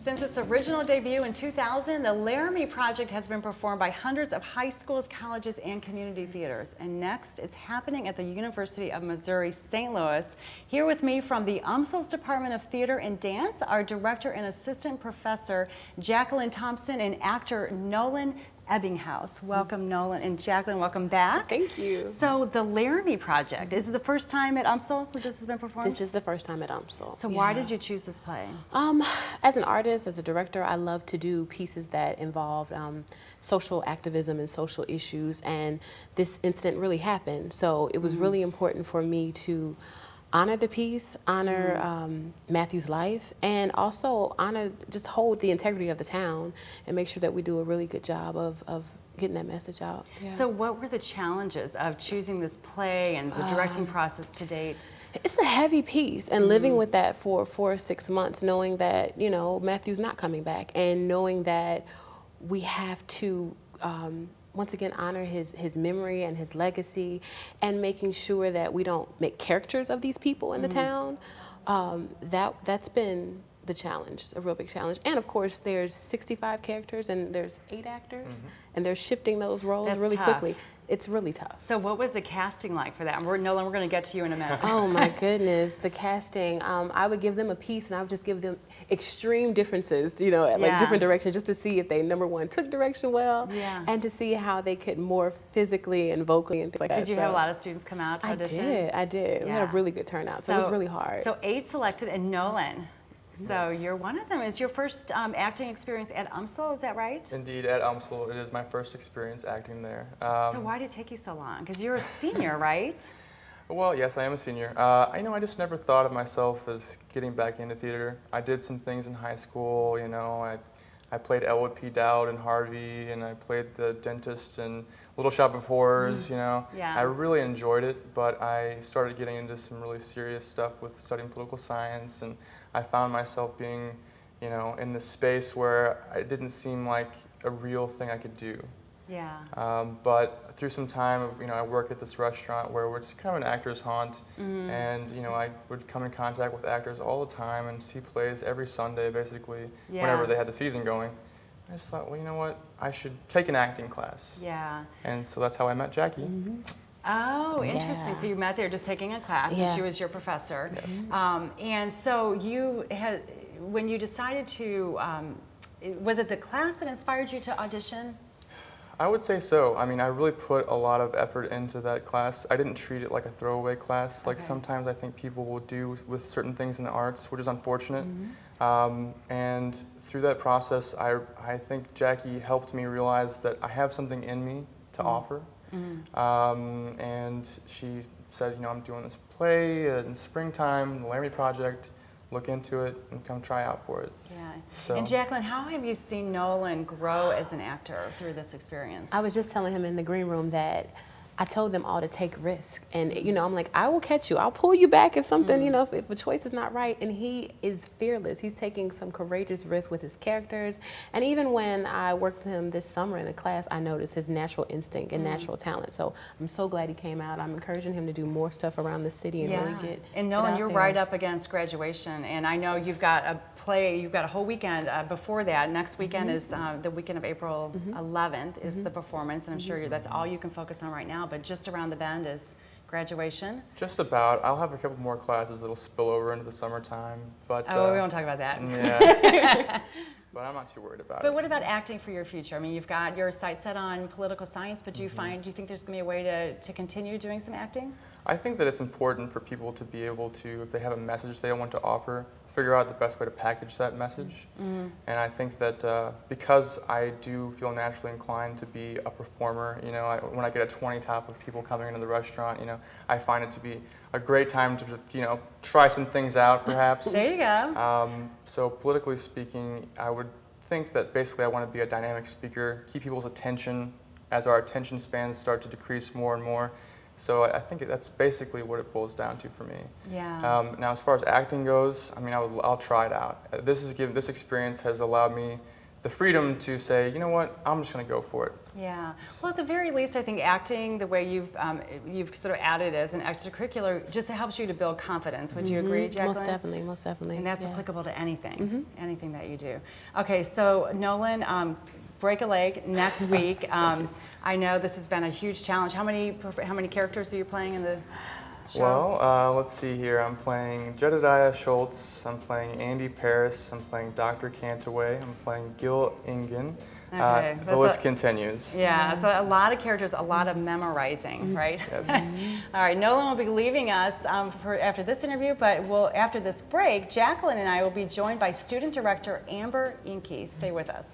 Since its original debut in 2000, the Laramie Project has been performed by hundreds of high schools, colleges, and community theaters. And next, it's happening at the University of Missouri, St. Louis. Here with me from the Umsl's Department of Theater and Dance, our director and assistant professor, Jacqueline Thompson, and actor Nolan Ebbinghaus. Welcome, Nolan, and Jacqueline, welcome back. Thank you. So the Laramie Project, is this the first time at Umsl that this has been performed? This is the first time at Umsl. So why did you choose this play? As an artist, as a director, I love to do pieces that involve social activism and social issues, and this incident really happened. So it was really important for me to honor the piece, honor Matthew's life, and also just hold the integrity of the town and make sure that we do a really good job of getting that message out. Yeah. So what were the challenges of choosing this play and the directing process to date? It's a heavy piece, and living with that for 4 or 6 months, knowing that, you know, Matthew's not coming back, and knowing that we have to once again honor his memory and his legacy, and making sure that we don't make caricatures of these people in the town. That's been the challenge, a real big challenge. And of course there's 65 characters and there's 8 actors, and they're shifting those roles really quickly. It's really tough. So what was the casting like for that? Nolan, we're going to get to you in a minute. Oh my goodness, the casting. I would give them a piece and I would just give them extreme differences, you know, like different directions, just to see if they, number one, took direction well, and to see how they could morph physically and vocally and things like that. Did you have a lot of students come out to audition? I did. We had a really good turnout, so it was really hard. So 8 selected, and Nolan. So you're one of them. Is your first acting experience at Umsl, is that right? Indeed, at Umsl, it is my first experience acting there. So why did it take you so long? Because you're a senior, right? Well, yes, I am a senior. I just never thought of myself as getting back into theater. I did some things in high school, you know. I played Elwood P. Dowd and Harvey, and I played the dentist in Little Shop of Horrors, you know. I really enjoyed it, but I started getting into some really serious stuff with studying political science, and I found myself being, you know, in this space where it didn't seem like a real thing I could do. But through some time, you know, I work at this restaurant where it's kind of an actor's haunt, and you know, I would come in contact with actors all the time and see plays every Sunday, basically, whenever they had the season going. I just thought, well, you know what, I should take an acting class. And so that's how I met Jackie. Oh, interesting. So you met there just taking a class, and she was your professor. And so you had, when you decided to, was it the class that inspired you to audition? I would say so. I mean, I really put a lot of effort into that class. I didn't treat it like a throwaway class, like sometimes I think people will do with certain things in the arts, which is unfortunate. And through that process, I think Jackie helped me realize that I have something in me to offer. And she said, you know, I'm doing this play in springtime, the Laramie Project. Look into it and come try out for it. And Jacqueline, how have you seen Nolan grow as an actor through this experience? I was just telling him in the green room that I told them all to take risks, and you know, I'm like, I will catch you. I'll pull you back if something, you know, if a choice is not right. And he is fearless. He's taking some courageous risks with his characters. And even when I worked with him this summer in a class, I noticed his natural instinct and natural talent. So I'm so glad he came out. I'm encouraging him to do more stuff around the city and really get. And Nolan, you're right up against graduation, and I know you've got a play. You've got a whole weekend before that. Next weekend is the weekend of April 11th is the performance, and I'm sure that's all you can focus on right now. But just around the bend is graduation. Just about. I'll have a couple more classes that'll spill over into the summertime. But we won't talk about that. But I'm not too worried about it. But what about acting for your future? I mean, you've got your sights set on political science, but do you think there's going to be a way to continue doing some acting? I think that it's important for people to be able to, if they have a message they want to offer, figure out the best way to package that message. And I think that because I do feel naturally inclined to be a performer, you know, when I get a 20 top of people coming into the restaurant, you know, I find it to be a great time to, you know, try some things out, perhaps. There you go. So politically speaking, I would think that basically I want to be a dynamic speaker, keep people's attention as our attention spans start to decrease more and more. So I think that's basically what it boils down to for me. Now, as far as acting goes, I mean, I'll try it out. This experience has allowed me the freedom to say, you know what, I'm just going to go for it. Yeah. Well, at the very least, I think acting the way you've sort of added as an extracurricular just helps you to build confidence. Would you agree, Jacqueline? Most definitely, most definitely. And that's yeah. applicable to anything, anything that you do. Okay, so Nolan, break a leg next week. I know this has been a huge challenge. How many characters are you playing in the show? Well, let's see here. I'm playing Jedediah Schultz. I'm playing Andy Paris. I'm playing Dr. Cantaway. I'm playing Gil Ingen. Okay, the list continues. Yeah, so a lot of characters, a lot of memorizing, right? Yes. All right, Nolan will be leaving us after this interview, but after this break, Jacqueline and I will be joined by student director Amber Enke. Stay with us.